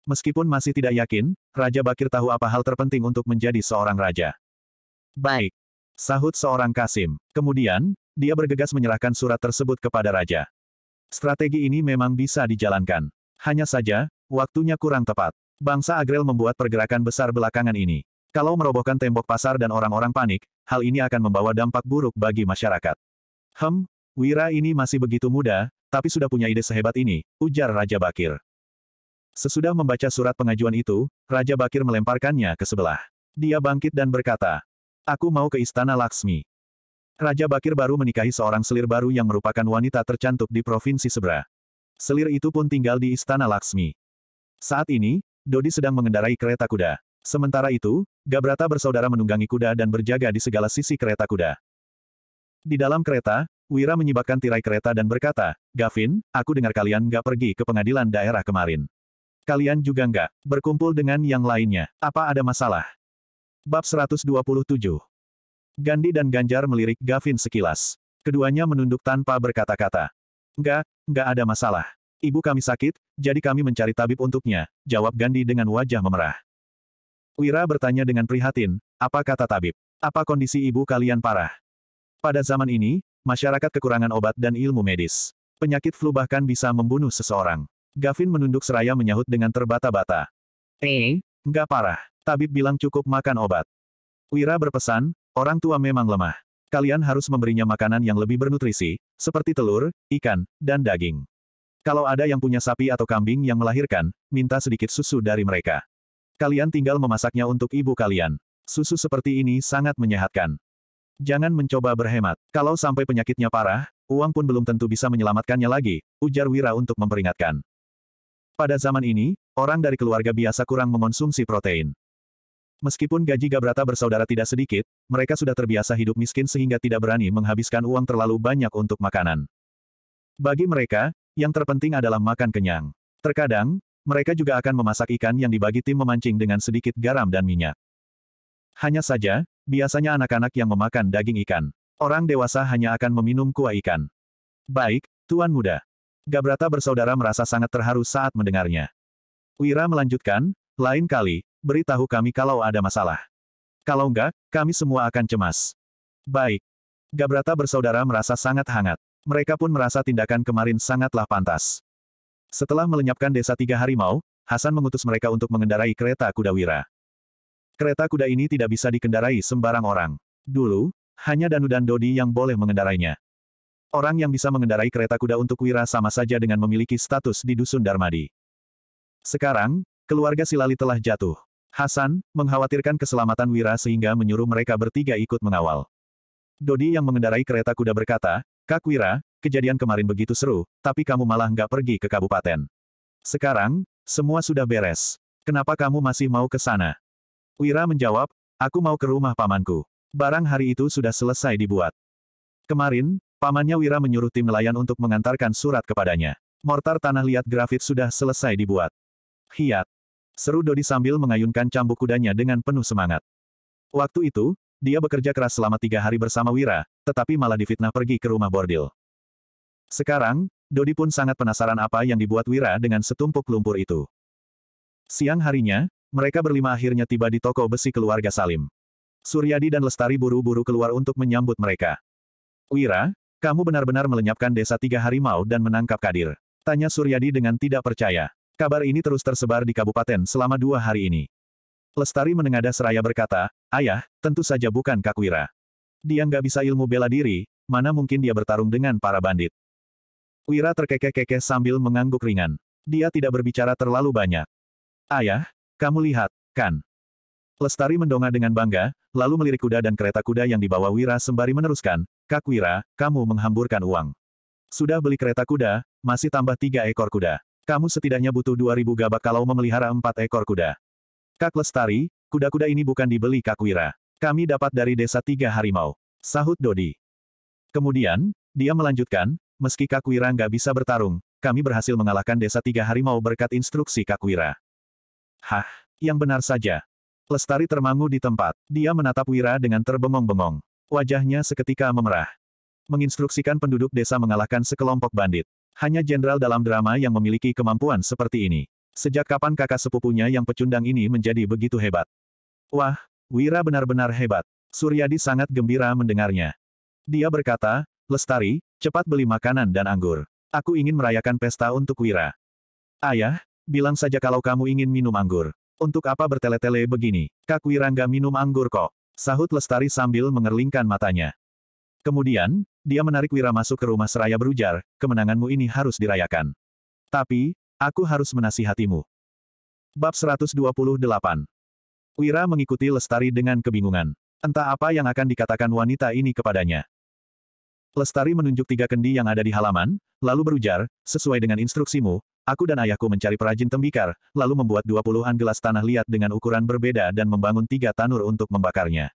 B: Meskipun masih tidak yakin, Raja Bakir tahu apa hal terpenting untuk menjadi seorang raja. Baik. Sahut seorang Kasim. Kemudian, dia bergegas menyerahkan surat tersebut kepada raja. Strategi ini memang bisa dijalankan. Hanya saja, waktunya kurang tepat. Bangsa Agrel membuat pergerakan besar belakangan ini. Kalau merobohkan tembok pasar dan orang-orang panik, hal ini akan membawa dampak buruk bagi masyarakat. Wira ini masih begitu muda, tapi sudah punya ide sehebat ini, ujar Raja Bakir. Sesudah membaca surat pengajuan itu, Raja Bakir melemparkannya ke sebelah. Dia bangkit dan berkata, "Aku mau ke Istana Laksmi." Raja Bakir baru menikahi seorang selir baru yang merupakan wanita tercantik di provinsi seberang. Selir itu pun tinggal di Istana Laksmi. Saat ini, Dodi sedang mengendarai kereta kuda. Sementara itu, Gabrata bersaudara menunggangi kuda dan berjaga di segala sisi kereta kuda. Di dalam kereta, Wira menyibakkan tirai kereta dan berkata, "Gavin, aku dengar kalian nggak pergi ke pengadilan daerah kemarin. Kalian juga nggak berkumpul dengan yang lainnya. Apa ada masalah?" Bab 127. Gandhi dan Ganjar melirik Gavin sekilas. Keduanya menunduk tanpa berkata-kata. Nggak ada masalah. Ibu kami sakit, jadi kami mencari tabib untuknya," jawab Gandhi dengan wajah memerah. Wira bertanya dengan prihatin, "Apa kata tabib? Apa kondisi ibu kalian parah?" Pada zaman ini, masyarakat kekurangan obat dan ilmu medis. Penyakit flu bahkan bisa membunuh seseorang. Gavin menunduk seraya menyahut dengan terbata-bata. Nggak parah. Tabib bilang cukup makan obat." Wira berpesan, "Orang tua memang lemah. Kalian harus memberinya makanan yang lebih bernutrisi, seperti telur, ikan, dan daging. Kalau ada yang punya sapi atau kambing yang melahirkan, minta sedikit susu dari mereka. Kalian tinggal memasaknya untuk ibu kalian. Susu seperti ini sangat menyehatkan. Jangan mencoba berhemat. Kalau sampai penyakitnya parah, uang pun belum tentu bisa menyelamatkannya lagi," ujar Wira untuk memperingatkan. Pada zaman ini, orang dari keluarga biasa kurang mengonsumsi protein. Meskipun gaji Gabrata bersaudara tidak sedikit, mereka sudah terbiasa hidup miskin sehingga tidak berani menghabiskan uang terlalu banyak untuk makanan. Bagi mereka, yang terpenting adalah makan kenyang. Terkadang, mereka juga akan memasak ikan yang dibagi tim memancing dengan sedikit garam dan minyak. Hanya saja, biasanya anak-anak yang memakan daging ikan. Orang dewasa hanya akan meminum kuah ikan. "Baik, Tuan Muda." Gabrata bersaudara merasa sangat terharu saat mendengarnya. Wira melanjutkan, "Lain kali, beritahu kami kalau ada masalah. Kalau enggak, kami semua akan cemas." "Baik." Gabrata bersaudara merasa sangat hangat. Mereka pun merasa tindakan kemarin sangatlah pantas. Setelah melenyapkan desa 3 harimau, Hasan mengutus mereka untuk mengendarai kereta kuda Wira. Kereta kuda ini tidak bisa dikendarai sembarang orang. Dulu, hanya Danu dan Dodi yang boleh mengendarainya. Orang yang bisa mengendarai kereta kuda untuk Wira sama saja dengan memiliki status di Dusun Darmadi. Sekarang, keluarga Silali telah jatuh. Hasan mengkhawatirkan keselamatan Wira sehingga menyuruh mereka bertiga ikut mengawal. Dodi yang mengendarai kereta kuda berkata, "Kak Wira, kejadian kemarin begitu seru, tapi kamu malah nggak pergi ke kabupaten. Sekarang, semua sudah beres. Kenapa kamu masih mau ke sana?" Wira menjawab, "Aku mau ke rumah pamanku. Barang hari itu sudah selesai dibuat." Kemarin, pamannya Wira menyuruh tim nelayan untuk mengantarkan surat kepadanya. Mortar tanah liat grafit sudah selesai dibuat. "Hiat!" seru Dodi sambil mengayunkan cambuk kudanya dengan penuh semangat. Waktu itu, dia bekerja keras selama 3 hari bersama Wira, tetapi malah difitnah pergi ke rumah bordil. Sekarang, Dodi pun sangat penasaran apa yang dibuat Wira dengan setumpuk lumpur itu. Siang harinya, mereka berlima akhirnya tiba di toko besi keluarga Salim. Suryadi dan Lestari buru-buru keluar untuk menyambut mereka. "Wira, kamu benar-benar melenyapkan desa 3 harimau dan menangkap Kadir?" tanya Suryadi dengan tidak percaya. "Kabar ini terus tersebar di kabupaten selama 2 hari ini." Lestari menengadah seraya berkata, "Ayah, tentu saja bukan Kak Wira. Dia nggak bisa ilmu bela diri, mana mungkin dia bertarung dengan para bandit. Wira terkekeh-kekeh sambil mengangguk ringan. Dia tidak berbicara terlalu banyak. Ayah, kamu lihat, kan? Lestari mendongak dengan bangga, lalu melirik kuda dan kereta kuda yang dibawa Wira sembari meneruskan, Kak Wira, kamu menghamburkan uang. Sudah beli kereta kuda, masih tambah 3 ekor kuda. Kamu setidaknya butuh 2.000 gabak kalau memelihara 4 ekor kuda. Kak Lestari, kuda-kuda ini bukan dibeli Kak Wira. Kami dapat dari desa 3 harimau. Sahut Dodi. Kemudian, dia melanjutkan, meski Kak Wira nggak bisa bertarung, kami berhasil mengalahkan desa 3 harimau berkat instruksi Kak Wira. Hah, yang benar saja. Lestari termangu di tempat. Dia menatap Wira dengan terbengong-bengong. Wajahnya seketika memerah. Menginstruksikan penduduk desa mengalahkan sekelompok bandit. Hanya jenderal dalam drama yang memiliki kemampuan seperti ini. Sejak kapan kakak sepupunya yang pecundang ini menjadi begitu hebat? Wah, Wira benar-benar hebat. Suryadi sangat gembira mendengarnya. Dia berkata, Lestari, cepat beli makanan dan anggur. Aku ingin merayakan pesta untuk Wira. Ayah, bilang saja kalau kamu ingin minum anggur. Untuk apa bertele-tele begini? Kak Wira nggak minum anggur kok. Sahut Lestari sambil mengerlingkan matanya. Kemudian, dia menarik Wira masuk ke rumah seraya berujar, kemenanganmu ini harus dirayakan. Tapi, aku harus menasihatimu. Bab 128. Wira mengikuti Lestari dengan kebingungan. Entah apa yang akan dikatakan wanita ini kepadanya. Lestari menunjuk 3 kendi yang ada di halaman, lalu berujar, sesuai dengan instruksimu, aku dan ayahku mencari perajin tembikar, lalu membuat 20-an gelas tanah liat dengan ukuran berbeda dan membangun 3 tanur untuk membakarnya.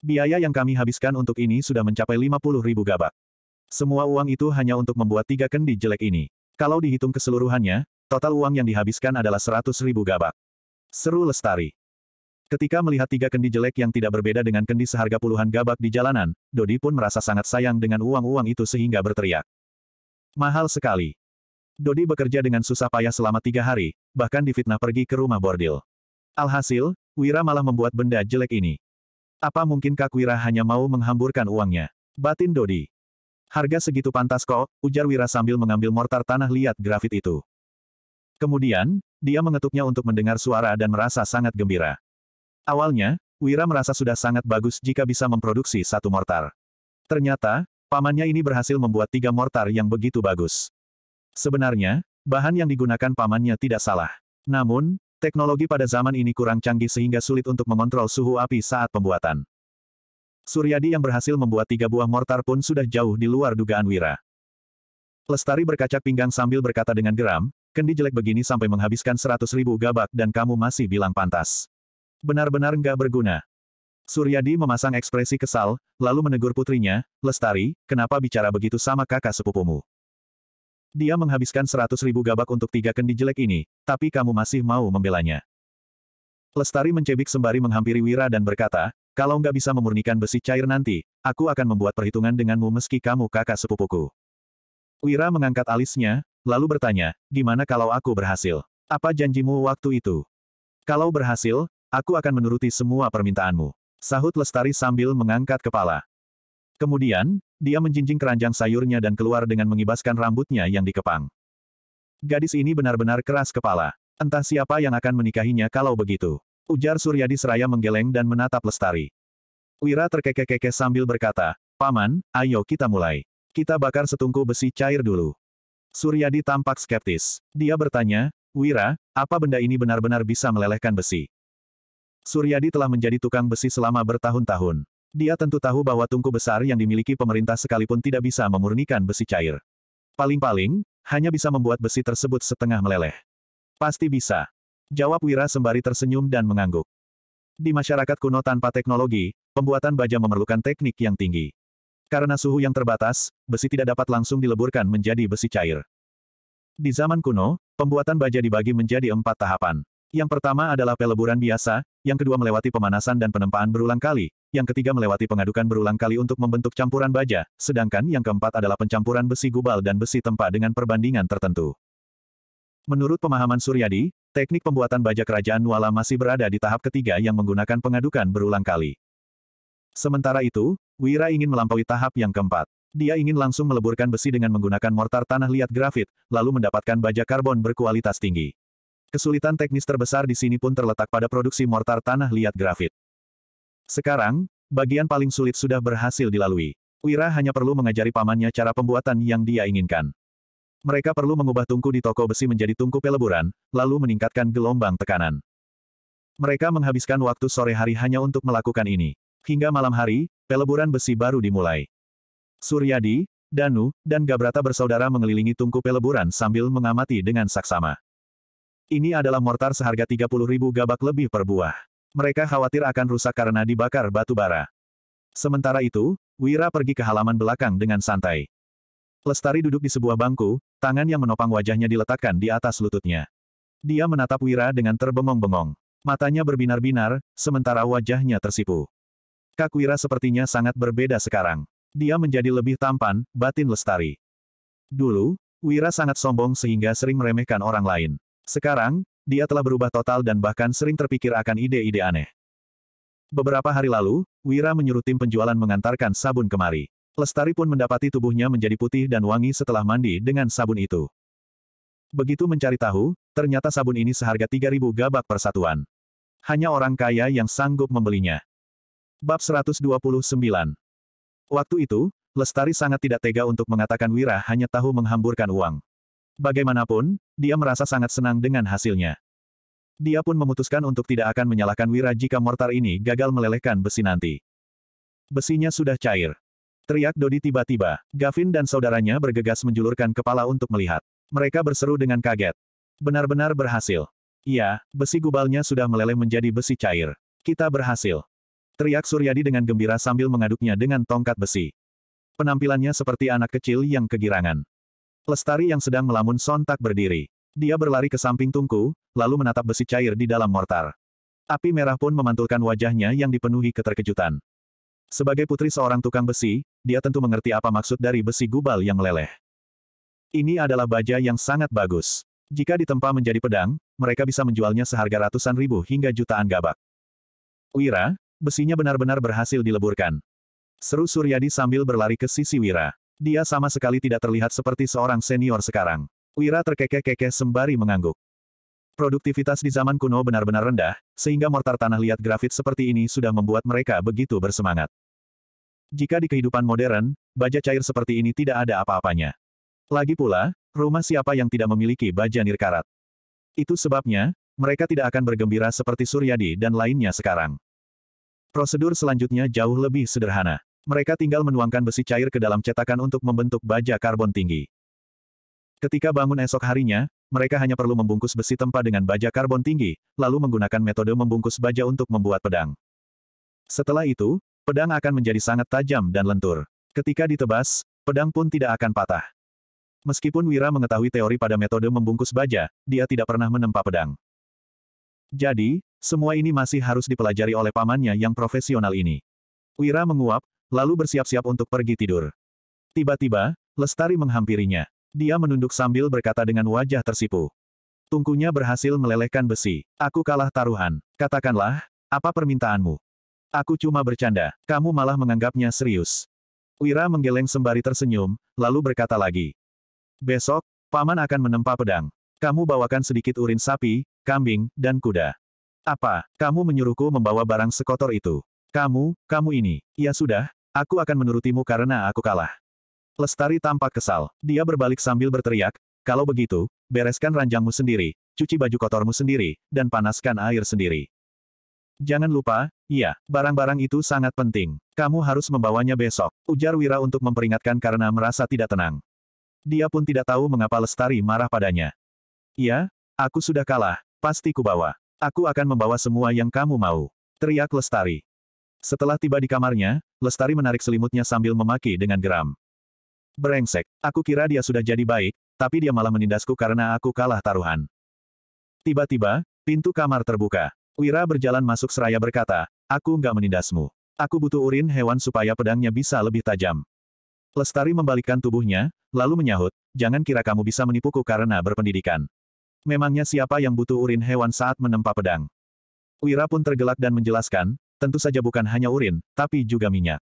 B: Biaya yang kami habiskan untuk ini sudah mencapai 50.000 gabak. Semua uang itu hanya untuk membuat 3 kendi jelek ini. Kalau dihitung keseluruhannya, total uang yang dihabiskan adalah 100.000 gabak. Seru Lestari. Ketika melihat 3 kendi jelek yang tidak berbeda dengan kendi seharga puluhan gabak di jalanan, Dodi pun merasa sangat sayang dengan uang-uang itu sehingga berteriak. Mahal sekali. Dodi bekerja dengan susah payah selama 3 hari, bahkan difitnah pergi ke rumah bordil. Alhasil, Wira malah membuat benda jelek ini. Apa mungkin Kak Wira hanya mau menghamburkan uangnya? Batin Dodi. Harga segitu pantas kok, ujar Wira sambil mengambil mortar tanah liat grafit itu. Kemudian, dia mengetuknya untuk mendengar suara dan merasa sangat gembira. Awalnya, Wira merasa sudah sangat bagus jika bisa memproduksi 1 mortar. Ternyata, pamannya ini berhasil membuat 3 mortar yang begitu bagus. Sebenarnya, bahan yang digunakan pamannya tidak salah. Namun, teknologi pada zaman ini kurang canggih sehingga sulit untuk mengontrol suhu api saat pembuatan. Suryadi yang berhasil membuat 3 buah mortar pun sudah jauh di luar dugaan Wira. Lestari berkacak pinggang sambil berkata dengan geram, kendi jelek begini sampai menghabiskan 100.000 gabak dan kamu masih bilang pantas. Benar-benar nggak berguna. Suryadi memasang ekspresi kesal, lalu menegur putrinya, Lestari, kenapa bicara begitu sama kakak sepupumu? Dia menghabiskan 100.000 gabak untuk 3 kendi jelek ini, tapi kamu masih mau membelanya. Lestari mencebik sembari menghampiri Wira dan berkata, kalau nggak bisa memurnikan besi cair nanti, aku akan membuat perhitungan denganmu meski kamu kakak sepupuku. Wira mengangkat alisnya, lalu bertanya, gimana kalau aku berhasil? Apa janjimu waktu itu? Kalau berhasil, aku akan menuruti semua permintaanmu. Sahut Lestari sambil mengangkat kepala. Kemudian, dia menjinjing keranjang sayurnya dan keluar dengan mengibaskan rambutnya yang dikepang. Gadis ini benar-benar keras kepala. Entah siapa yang akan menikahinya kalau begitu. Ujar Suryadi seraya menggeleng dan menatap Lestari. Wira terkekeh-kekeh sambil berkata, Paman, ayo kita mulai. Kita bakar setungku besi cair dulu. Suryadi tampak skeptis. Dia bertanya, Wira, apa benda ini benar-benar bisa melelehkan besi? Suryadi telah menjadi tukang besi selama bertahun-tahun. Dia tentu tahu bahwa tungku besar yang dimiliki pemerintah sekalipun tidak bisa memurnikan besi cair. Paling-paling, hanya bisa membuat besi tersebut setengah meleleh. Pasti bisa. Jawab Wira sembari tersenyum dan mengangguk. Di masyarakat kuno tanpa teknologi, pembuatan baja memerlukan teknik yang tinggi. Karena suhu yang terbatas, besi tidak dapat langsung dileburkan menjadi besi cair. Di zaman kuno, pembuatan baja dibagi menjadi 4 tahapan. Yang pertama adalah peleburan biasa, yang kedua melewati pemanasan dan penempaan berulang kali, yang ketiga melewati pengadukan berulang kali untuk membentuk campuran baja, sedangkan yang keempat adalah pencampuran besi gubal dan besi tempa dengan perbandingan tertentu. Menurut pemahaman Suryadi, teknik pembuatan baja kerajaan Nuala masih berada di tahap ketiga yang menggunakan pengadukan berulang kali. Sementara itu, Wira ingin melampaui tahap yang keempat. Dia ingin langsung meleburkan besi dengan menggunakan mortar tanah liat grafit, lalu mendapatkan baja karbon berkualitas tinggi. Kesulitan teknis terbesar di sini pun terletak pada produksi mortar tanah liat grafit. Sekarang, bagian paling sulit sudah berhasil dilalui. Wira hanya perlu mengajari pamannya cara pembuatan yang dia inginkan. Mereka perlu mengubah tungku di toko besi menjadi tungku peleburan, lalu meningkatkan gelombang tekanan. Mereka menghabiskan waktu sore hari hanya untuk melakukan ini. Hingga malam hari, peleburan besi baru dimulai. Suryadi, Danu, dan Gabrata bersaudara mengelilingi tungku peleburan sambil mengamati dengan saksama. Ini adalah mortar seharga 30.000 gabak lebih per buah. Mereka khawatir akan rusak karena dibakar batu bara. Sementara itu, Wira pergi ke halaman belakang dengan santai. Lestari duduk di sebuah bangku, tangan yang menopang wajahnya diletakkan di atas lututnya. Dia menatap Wira dengan terbengong-bengong. Matanya berbinar-binar, sementara wajahnya tersipu. Kak Wira sepertinya sangat berbeda sekarang. Dia menjadi lebih tampan, batin Lestari. Dulu, Wira sangat sombong sehingga sering meremehkan orang lain. Sekarang, dia telah berubah total dan bahkan sering terpikir akan ide-ide aneh. Beberapa hari lalu, Wira menyuruh tim penjualan mengantarkan sabun kemari. Lestari pun mendapati tubuhnya menjadi putih dan wangi setelah mandi dengan sabun itu. Begitu mencari tahu, ternyata sabun ini seharga 3.000 gabak per satuan. Hanya orang kaya yang sanggup membelinya. Bab 129. Waktu itu, Lestari sangat tidak tega untuk mengatakan Wira hanya tahu menghamburkan uang. Bagaimanapun, dia merasa sangat senang dengan hasilnya. Dia pun memutuskan untuk tidak akan menyalahkan Wira jika mortar ini gagal melelehkan besi nanti. Besinya sudah cair. Teriak Dodi tiba-tiba. Gavin dan saudaranya bergegas menjulurkan kepala untuk melihat. Mereka berseru dengan kaget. Benar-benar berhasil. Iya, besi gubalnya sudah meleleh menjadi besi cair. Kita berhasil. Teriak Suryadi dengan gembira sambil mengaduknya dengan tongkat besi. Penampilannya seperti anak kecil yang kegirangan. Lestari yang sedang melamun sontak berdiri. Dia berlari ke samping tungku, lalu menatap besi cair di dalam mortar. Api merah pun memantulkan wajahnya yang dipenuhi keterkejutan. Sebagai putri seorang tukang besi, dia tentu mengerti apa maksud dari besi gubal yang meleleh. Ini adalah baja yang sangat bagus. Jika ditempa menjadi pedang, mereka bisa menjualnya seharga ratusan ribu hingga jutaan gabak. Wira, besinya benar-benar berhasil dileburkan. Seru Suryadi sambil berlari ke sisi Wira. Dia sama sekali tidak terlihat seperti seorang senior sekarang. Wira terkekeh-kekeh sembari mengangguk. Produktivitas di zaman kuno benar-benar rendah, sehingga mortar tanah liat grafit seperti ini sudah membuat mereka begitu bersemangat. Jika di kehidupan modern, baja cair seperti ini tidak ada apa-apanya. Lagi pula, rumah siapa yang tidak memiliki baja nirkarat? Itu sebabnya, mereka tidak akan bergembira seperti Suryadi dan lainnya sekarang. Prosedur selanjutnya jauh lebih sederhana. Mereka tinggal menuangkan besi cair ke dalam cetakan untuk membentuk baja karbon tinggi. Ketika bangun esok harinya, mereka hanya perlu membungkus besi tempa dengan baja karbon tinggi, lalu menggunakan metode membungkus baja untuk membuat pedang. Setelah itu, pedang akan menjadi sangat tajam dan lentur. Ketika ditebas, pedang pun tidak akan patah. Meskipun Wira mengetahui teori pada metode membungkus baja, dia tidak pernah menempa pedang. Jadi, semua ini masih harus dipelajari oleh pamannya yang profesional ini. Wira menguap, lalu bersiap-siap untuk pergi tidur. Tiba-tiba, Lestari menghampirinya. Dia menunduk sambil berkata dengan wajah tersipu. Tungkunya berhasil melelehkan besi. Aku kalah taruhan. Katakanlah, apa permintaanmu? Aku cuma bercanda. Kamu malah menganggapnya serius. Wira menggeleng sembari tersenyum, lalu berkata lagi. Besok, paman akan menempa pedang. Kamu bawakan sedikit urin sapi, kambing, dan kuda. Apa, kamu menyuruhku membawa barang sekotor itu? Kamu ini. Ya sudah, aku akan menurutimu karena aku kalah. Lestari tampak kesal. Dia berbalik sambil berteriak, kalau begitu, bereskan ranjangmu sendiri, cuci baju kotormu sendiri, dan panaskan air sendiri. Jangan lupa, iya, barang-barang itu sangat penting. Kamu harus membawanya besok, ujar Wira untuk memperingatkan karena merasa tidak tenang. Dia pun tidak tahu mengapa Lestari marah padanya. Iya, aku sudah kalah, pasti kubawa. Aku akan membawa semua yang kamu mau, teriak Lestari. Setelah tiba di kamarnya, Lestari menarik selimutnya sambil memaki dengan geram. Brengsek, aku kira dia sudah jadi baik, tapi dia malah menindasku karena aku kalah taruhan. Tiba-tiba, pintu kamar terbuka. Wira berjalan masuk seraya berkata, aku nggak menindasmu. Aku butuh urin hewan supaya pedangnya bisa lebih tajam. Lestari membalikkan tubuhnya, lalu menyahut, jangan kira kamu bisa menipuku karena berpendidikan. Memangnya siapa yang butuh urin hewan saat menempa pedang? Wira pun tergelak dan menjelaskan, tentu saja bukan hanya urin, tapi juga minyak.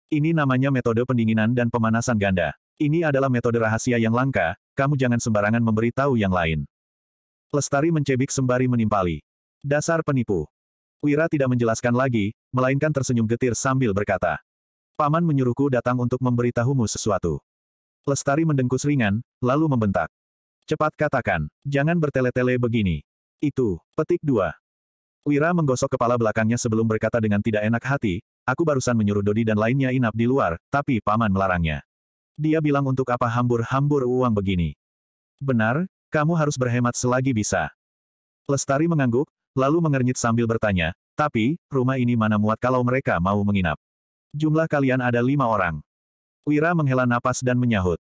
B: Ini namanya metode pendinginan dan pemanasan ganda. Ini adalah metode rahasia yang langka, kamu jangan sembarangan memberi tahu yang lain. Lestari mencebik sembari menimpali. Dasar penipu. Wira tidak menjelaskan lagi, melainkan tersenyum getir sambil berkata. Paman menyuruhku datang untuk memberitahumu sesuatu. Lestari mendengkus ringan, lalu membentak. Cepat katakan, jangan bertele-tele begini. Itu, petik 2. Wira menggosok kepala belakangnya sebelum berkata dengan tidak enak hati, aku barusan menyuruh Dodi dan lainnya inap di luar, tapi paman melarangnya. Dia bilang untuk apa hambur-hambur uang begini. Benar, kamu harus berhemat selagi bisa. Lestari mengangguk, lalu mengernyit sambil bertanya, tapi, rumah ini mana muat kalau mereka mau menginap. Jumlah kalian ada 5 orang. Wira menghela napas dan menyahut.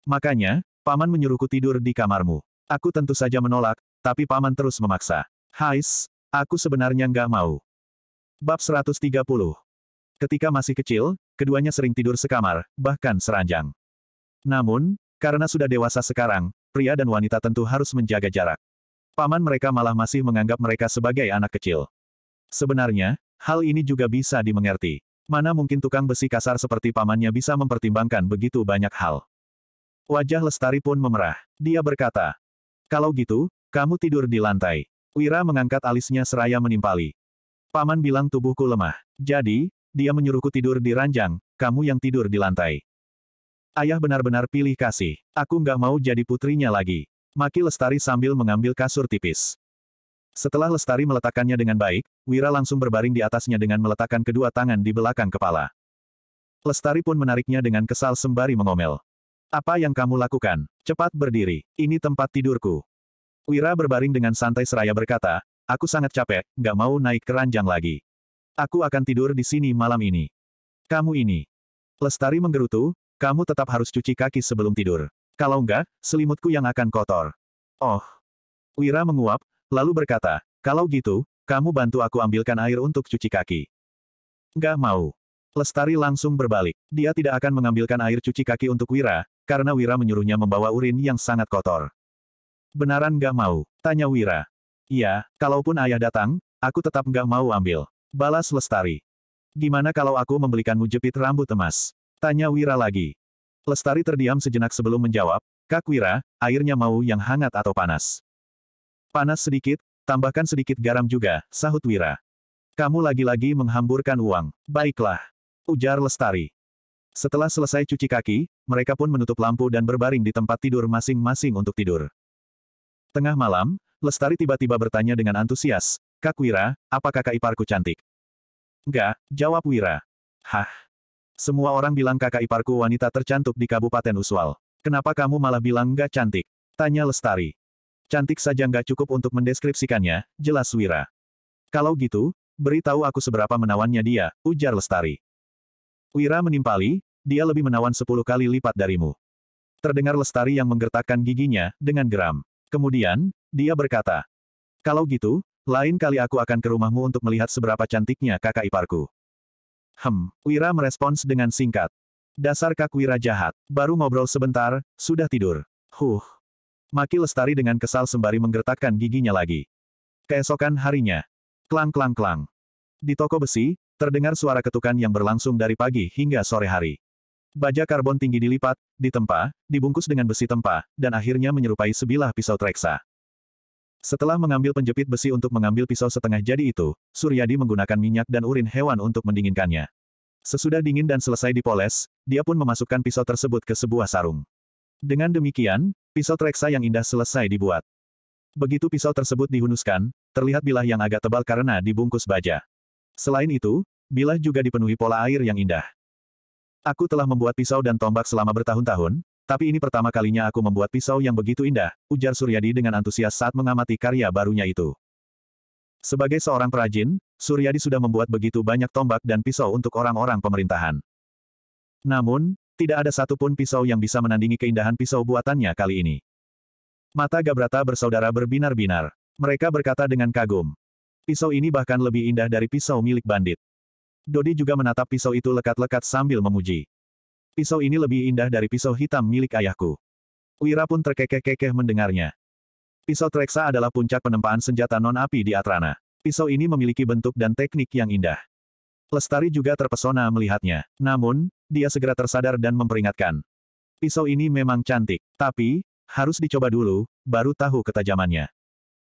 B: Makanya, paman menyuruhku tidur di kamarmu. Aku tentu saja menolak, tapi paman terus memaksa. Hais, aku sebenarnya nggak mau. Bab 130. Ketika masih kecil, keduanya sering tidur sekamar, bahkan seranjang. Namun, karena sudah dewasa sekarang, pria dan wanita tentu harus menjaga jarak. Paman mereka malah masih menganggap mereka sebagai anak kecil. Sebenarnya, hal ini juga bisa dimengerti. Mana mungkin tukang besi kasar seperti pamannya bisa mempertimbangkan begitu banyak hal. Wajah Lestari pun memerah. Dia berkata, kalau gitu, kamu tidur di lantai. Wira mengangkat alisnya seraya menimpali. Paman bilang tubuhku lemah. Jadi, dia menyuruhku tidur di ranjang, kamu yang tidur di lantai. Ayah benar-benar pilih kasih. Aku nggak mau jadi putrinya lagi. Maki Lestari sambil mengambil kasur tipis. Setelah Lestari meletakkannya dengan baik, Wira langsung berbaring di atasnya dengan meletakkan kedua tangan di belakang kepala. Lestari pun menariknya dengan kesal sembari mengomel. Apa yang kamu lakukan? Cepat berdiri. Ini tempat tidurku. Wira berbaring dengan santai seraya berkata, aku sangat capek, nggak mau naik ke ranjang lagi. Aku akan tidur di sini malam ini. Kamu ini. Lestari menggerutu, kamu tetap harus cuci kaki sebelum tidur. Kalau enggak, selimutku yang akan kotor. Oh. Wira menguap, lalu berkata, kalau gitu, kamu bantu aku ambilkan air untuk cuci kaki. Nggak mau. Lestari langsung berbalik. Dia tidak akan mengambilkan air cuci kaki untuk Wira, karena Wira menyuruhnya membawa urin yang sangat kotor. Benaran nggak mau? Tanya Wira. Iya, kalaupun ayah datang, aku tetap nggak mau ambil. Balas Lestari. Gimana kalau aku membelikanmu jepit rambut emas? Tanya Wira lagi. Lestari terdiam sejenak sebelum menjawab, Kak Wira, airnya mau yang hangat atau panas? Panas sedikit, tambahkan sedikit garam juga, sahut Wira. Kamu lagi-lagi menghamburkan uang. Baiklah. Ujar Lestari. Setelah selesai cuci kaki, mereka pun menutup lampu dan berbaring di tempat tidur masing-masing untuk tidur. Tengah malam, Lestari tiba-tiba bertanya dengan antusias, Kak Wira, apa kakak iparku cantik? Enggak, jawab Wira. Hah? Semua orang bilang kakak iparku wanita tercantik di Kabupaten Uswal. Kenapa kamu malah bilang nggak cantik? Tanya Lestari. Cantik saja nggak cukup untuk mendeskripsikannya, jelas Wira. Kalau gitu, beritahu aku seberapa menawannya dia, ujar Lestari. Wira menimpali, dia lebih menawan 10 kali lipat darimu. Terdengar Lestari yang menggertakkan giginya, dengan geram. Kemudian, dia berkata, kalau gitu, lain kali aku akan ke rumahmu untuk melihat seberapa cantiknya kakak iparku. Wira merespons dengan singkat. Dasar Kak Wira jahat, baru ngobrol sebentar, sudah tidur. Maki Lestari dengan kesal sembari menggertakkan giginya lagi. Keesokan harinya. Klang-klang-klang. Di toko besi, terdengar suara ketukan yang berlangsung dari pagi hingga sore hari. Baja karbon tinggi dilipat, ditempa, dibungkus dengan besi tempa, dan akhirnya menyerupai sebilah pisau treksa. Setelah mengambil penjepit besi untuk mengambil pisau setengah jadi itu, Suryadi menggunakan minyak dan urin hewan untuk mendinginkannya. Sesudah dingin dan selesai dipoles, dia pun memasukkan pisau tersebut ke sebuah sarung. Dengan demikian, pisau treksa yang indah selesai dibuat. Begitu pisau tersebut dihunuskan, terlihat bilah yang agak tebal karena dibungkus baja. Selain itu, bilah juga dipenuhi pola air yang indah. Aku telah membuat pisau dan tombak selama bertahun-tahun, tapi ini pertama kalinya aku membuat pisau yang begitu indah, ujar Suryadi dengan antusias saat mengamati karya barunya itu. Sebagai seorang perajin, Suryadi sudah membuat begitu banyak tombak dan pisau untuk orang-orang pemerintahan. Namun, tidak ada satupun pisau yang bisa menandingi keindahan pisau buatannya kali ini. Mata Gabrata bersaudara berbinar-binar. Mereka berkata dengan kagum. Pisau ini bahkan lebih indah dari pisau milik bandit. Dodi juga menatap pisau itu lekat-lekat sambil memuji. Pisau ini lebih indah dari pisau hitam milik ayahku. Wira pun terkekeh-kekeh mendengarnya. Pisau treksa adalah puncak penempaan senjata non-api di Atrana. Pisau ini memiliki bentuk dan teknik yang indah. Lestari juga terpesona melihatnya. Namun, dia segera tersadar dan memperingatkan. Pisau ini memang cantik, tapi, harus dicoba dulu, baru tahu ketajamannya.